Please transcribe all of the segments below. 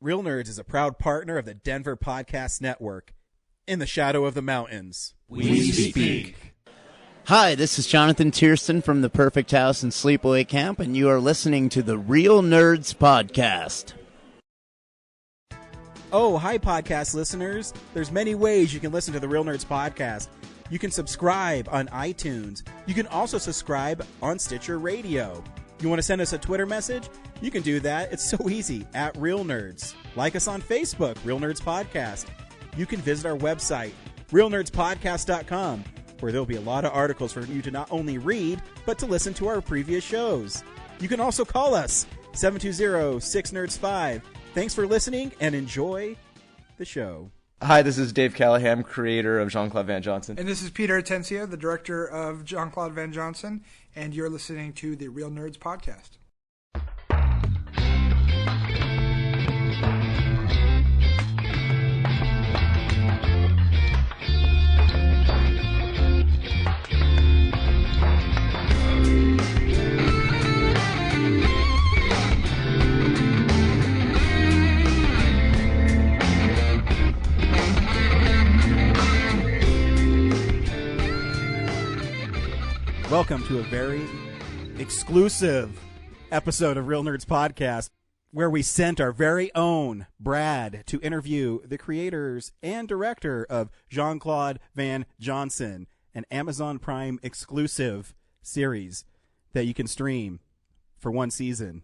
Real Nerds is a proud partner of the Denver Podcast Network. In the shadow of the mountains, we speak. Hi, this is Jonathan Tiersten from The Perfect House and Sleepaway Camp, and you are listening to the Real Nerds Podcast. Oh, hi, podcast listeners. There's many ways you can listen to the Real Nerds Podcast. You can subscribe on iTunes. You can also subscribe on Stitcher Radio. You want to send us a Twitter message? You can do that. It's so easy, at Real Nerds. Like us on Facebook, Real Nerds Podcast. You can visit our website, realnerdspodcast.com, where there'll be a lot of articles for you to not only read, but to listen to our previous shows. You can also call us, 720-6nerds5. Thanks for listening, and enjoy the show. Hi, this is Dave Callaham, creator of Jean-Claude Van Johnson. And this is Peter Atencio, the director of Jean-Claude Van Johnson, and you're listening to the Real Nerds Podcast. Welcome to a very exclusive episode of Real Nerds Podcast, where we sent our very own Brad to interview the creators and director of Jean-Claude Van Johnson, an Amazon Prime exclusive series that you can stream for one season.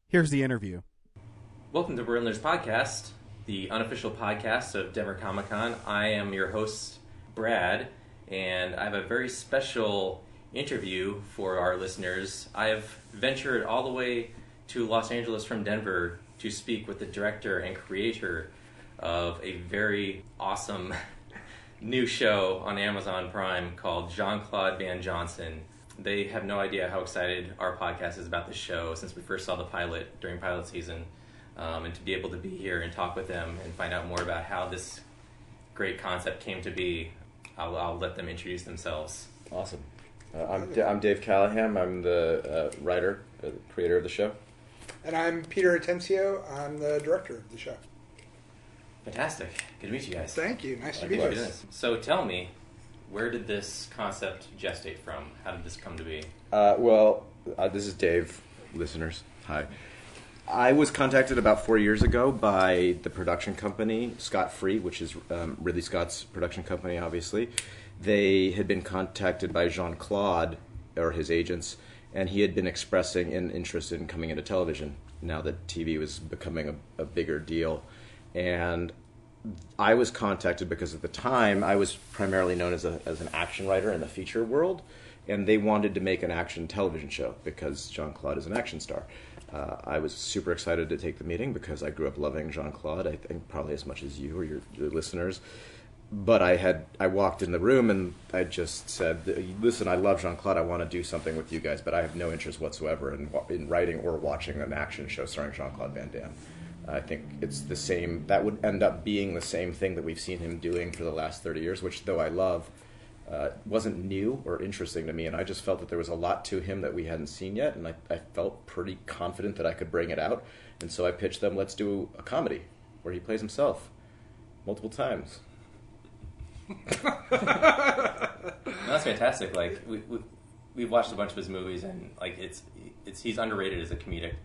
Here's the interview. Welcome to Real Nerds Podcast, the unofficial podcast of Denver Comic Con. I am your host, Brad, and I have a very special interview for our listeners. I have ventured all the way to Los Angeles from Denver to speak with the director and creator of a very awesome new show on Amazon Prime called Jean-Claude Van Johnson. They have no idea how excited our podcast is about the show since we first saw the pilot during pilot season, and to be able to be here and talk with them and find out more about how this great concept came to be. I'll let them introduce themselves. Awesome. I'm Dave Callaham. I'm the writer, creator of the show. And I'm Peter Atencio. I'm the director of the show. Fantastic. Good to meet you guys. Thank you. Nice to meet you. you. So tell me, where did this concept gestate from? How did this come to be? This is Dave, listeners. Hi. I was contacted about 4 years ago by the production company, Scott Free, which is Ridley Scott's production company, obviously. They had been contacted by Jean-Claude, or his agents, and he had been expressing an interest in coming into television now that TV was becoming a bigger deal. And I was contacted because at the time I was primarily known as an action writer in the feature world, and they wanted to make an action television show because Jean-Claude is an action star. I was super excited to take the meeting because I grew up loving Jean-Claude, I think probably as much as you or your listeners. But I walked in the room and I just said, listen, I love Jean-Claude, I want to do something with you guys, but I have no interest whatsoever in writing or watching an action show starring Jean-Claude Van Damme. I think it's the same, that would end up being the same thing that we've seen him doing for the last 30 years, which though I love, wasn't new or interesting to me, and I just felt that there was a lot to him that we hadn't seen yet, and I felt pretty confident that I could bring it out, and so I pitched them, let's do a comedy where he plays himself multiple times. That's fantastic. Like we've watched a bunch of his movies, and like it's he's underrated as a comedic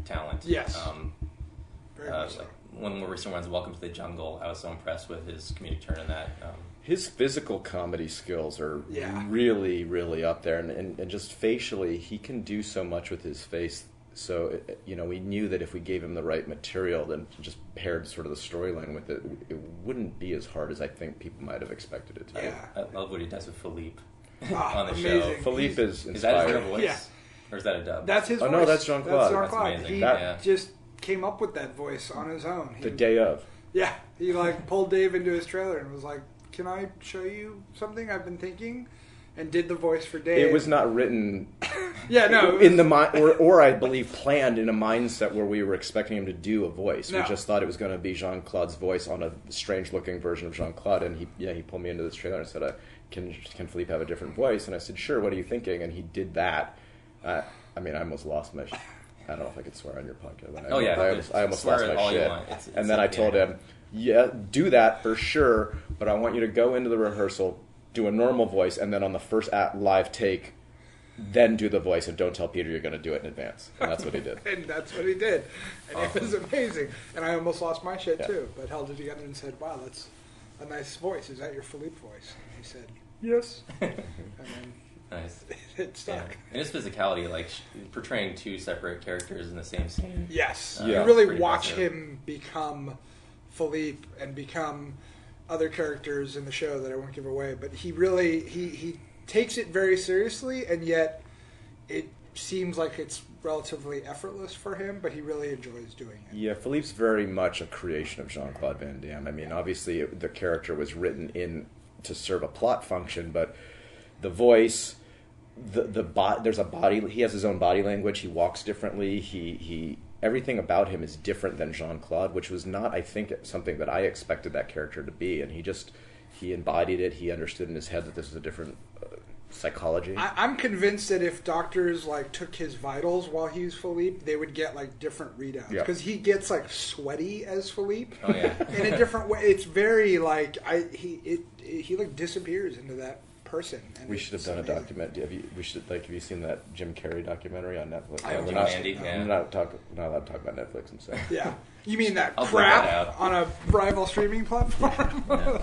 talent. Yes. Very much so. Like one of the more recent ones, Welcome to the Jungle. I was so impressed with his comedic turn in that. His physical comedy skills are really, really up there, and just facially, he can do so much with his face. So, we knew that if we gave him the right material, then just paired sort of the storyline with it, it wouldn't be as hard as I think people might have expected it to be. I love what he does with Philippe on the amazing. show. Philippe is inspired. Is that his real voice? Yeah. Or is that a dub? That's his voice. Oh, no, that's Jean-Claude. That's amazing. He just came up with that voice on his own. The day of. Yeah. He pulled Dave into his trailer and was like, can I show you something I've been thinking? And did the voice for Dave. It was not written in the mind, or I believe planned in a mindset where we were expecting him to do a voice. No. We just thought it was going to be Jean-Claude's voice on a strange-looking version of Jean-Claude, and he pulled me into this trailer and said, can Philippe have a different voice? And I said, sure, what are you thinking? And he did that. I almost lost my I don't know if I could swear on your podcast. Oh, yeah. I almost Swear lost it my all you shit. want. It's And then I told him, yeah, do that for sure, but I want you to go into the rehearsal, do a normal voice, and then on the first live take, then do the voice, and don't tell Peter you're going to do it in advance. And that's what he did. And that's what he did. And Awesome. it was amazing. And I almost lost my shit too, but held it together and said, wow, that's a nice voice. Is that your Philippe voice? And he said, yes. And then Nice. it stuck. Yeah. And his physicality, like portraying two separate characters in the same scene. Yes. Yeah. You really Pretty watch impressive. him become Philippe and become other characters in the show that I won't give away, but he really he takes it very seriously, and yet it seems like it's relatively effortless for him, but he really enjoys doing it. Yeah, Philippe's very much a creation of Jean-Claude Van Damme. I mean, obviously the character was written in to serve a plot function, but the voice, there's a body. He has his own body language. He walks differently. He everything about him is different than Jean-Claude, which was not, I think, something that I expected that character to be. And he embodied it. He understood in his head that this was a different psychology. I'm convinced that if doctors like took his vitals while he was Philippe, they would get like different readouts because he gets like sweaty as Philippe. Oh yeah. In a different way. It's very like he like disappears into that person. And We should have done a document. Have you seen that Jim Carrey documentary on Netflix? I haven't We're not, seen it, no. I'm not allowed to talk about Netflix. I'm saying. Yeah. You mean that I'll blur that crap out. on a rival streaming platform? Yeah.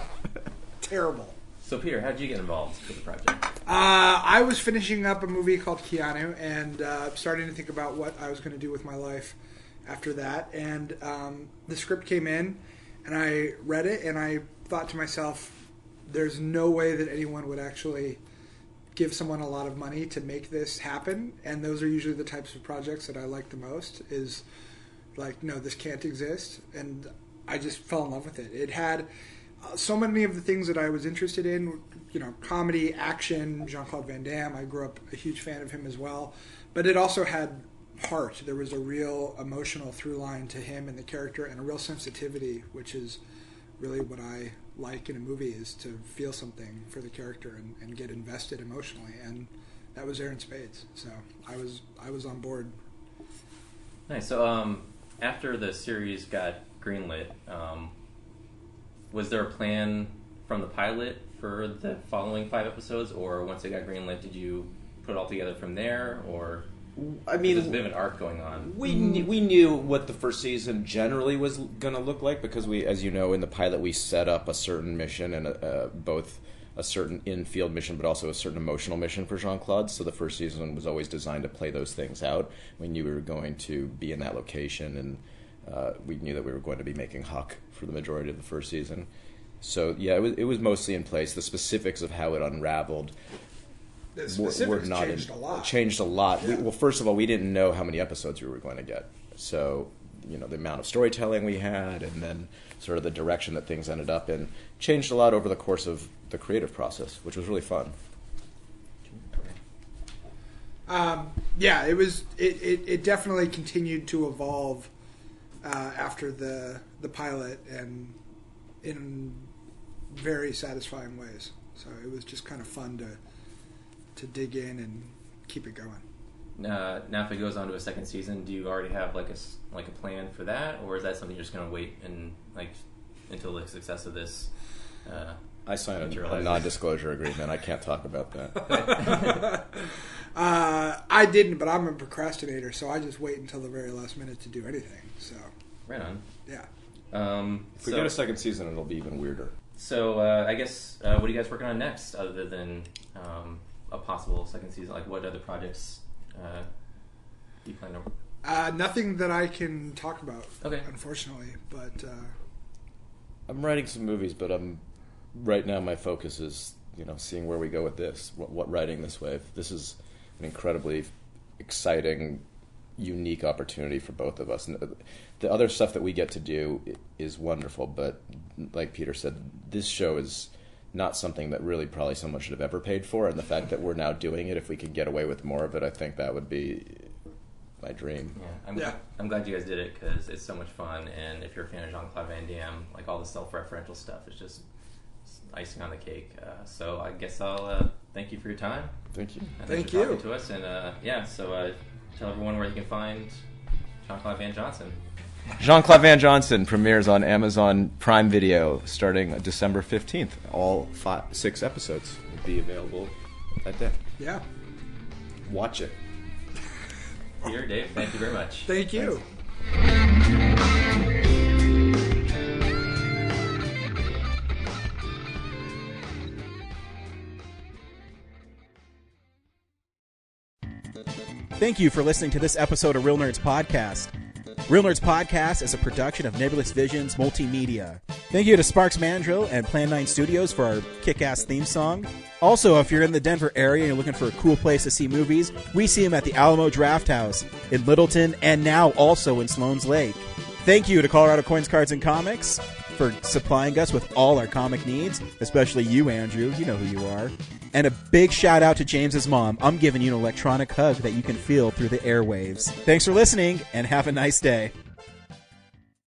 Terrible. So Peter, how did you get involved with the project? I was finishing up a movie called Keanu and starting to think about what I was going to do with my life after that. And the script came in, and I read it, and I thought to myself, there's no way that anyone would actually give someone a lot of money to make this happen. And those are usually the types of projects that I like the most, is like, no, this can't exist. And I just fell in love with it. It had so many of the things that I was interested in, you know, comedy, action, Jean-Claude Van Damme. I grew up a huge fan of him as well. But it also had heart. There was a real emotional through line to him and the character, and a real sensitivity, which is really what I like in a movie, is to feel something for the character and get invested emotionally. And that was there in spades. So I was on board. Nice. So after the series got greenlit, was there a plan from the pilot for the following 5 episodes, or once it got greenlit, did you put it all together from there, or I mean, there's a bit of an arc going on? we knew what the first season generally was going to look like, because we, as you know, in the pilot we set up a certain mission, and both a certain in-field mission but also a certain emotional mission for Jean-Claude. So the first season was always designed to play those things out. We knew we were going to be in that location, and we knew that we were going to be making Huck for the majority of the first season. So yeah, it was mostly in place. The specifics of how it unraveled The specifics not changed a lot. Changed a lot. Yeah. Well, first of all, we didn't know how many episodes we were going to get. So, you know, the amount of storytelling we had, and then sort of the direction that things ended up in, changed a lot over the course of the creative process, which was really fun. Yeah, it was. It definitely continued to evolve after the pilot, and in very satisfying ways. So it was just kind of fun to dig in and keep it going. Now, if it goes on to a second season, do you already have like a plan for that, or is that something you're just going to wait and until the success of this? I signed a Materializes. non-disclosure agreement. I can't talk about that. I didn't, but I'm a procrastinator, so I just wait until the very last minute to do anything. So Right on. yeah. If we get a second season, it'll be even weirder. So I guess what are you guys working on next, other than a possible second season? Like, what other projects do you plan to? Nothing that I can talk about, Okay. unfortunately. But I'm writing some movies, but right now my focus is, you know, seeing where we go with this. What riding this wave. This is an incredibly exciting, unique opportunity for both of us. And the other stuff that we get to do is wonderful, but like Peter said, this show is not something that really probably someone should have ever paid for, and the fact that we're now doing it, if we could get away with more of it, I think that would be my dream. Yeah, I'm glad you guys did it, because it's so much fun, and if you're a fan of Jean-Claude Van Damme, like all the self-referential stuff is just icing on the cake. So I guess I'll thank you for your time. Thank you. And Thank thanks for you. talking to us, and so tell everyone where you can find Jean-Claude Van Johnson. Jean-Claude Van Johnson premieres on Amazon Prime Video starting December 15th. All 6 episodes will be available that day. Yeah. Watch it. Here, Dave, thank you very much. Thank you. Thank you for listening to this episode of Real Nerds Podcast. Real Nerds Podcast is a production of Nebulous Visions Multimedia. Thank you to Sparks Mandrill and Plan 9 Studios for our kick-ass theme song. Also, if you're in the Denver area and you're looking for a cool place to see movies, we see them at the Alamo Draft House in Littleton and now also in Sloan's Lake. Thank you to Colorado Coins, Cards, and Comics for supplying us with all our comic needs, especially you, Andrew. You know who you are. And a big shout out to James's mom. I'm giving you an electronic hug that you can feel through the airwaves. Thanks for listening, and have a nice day.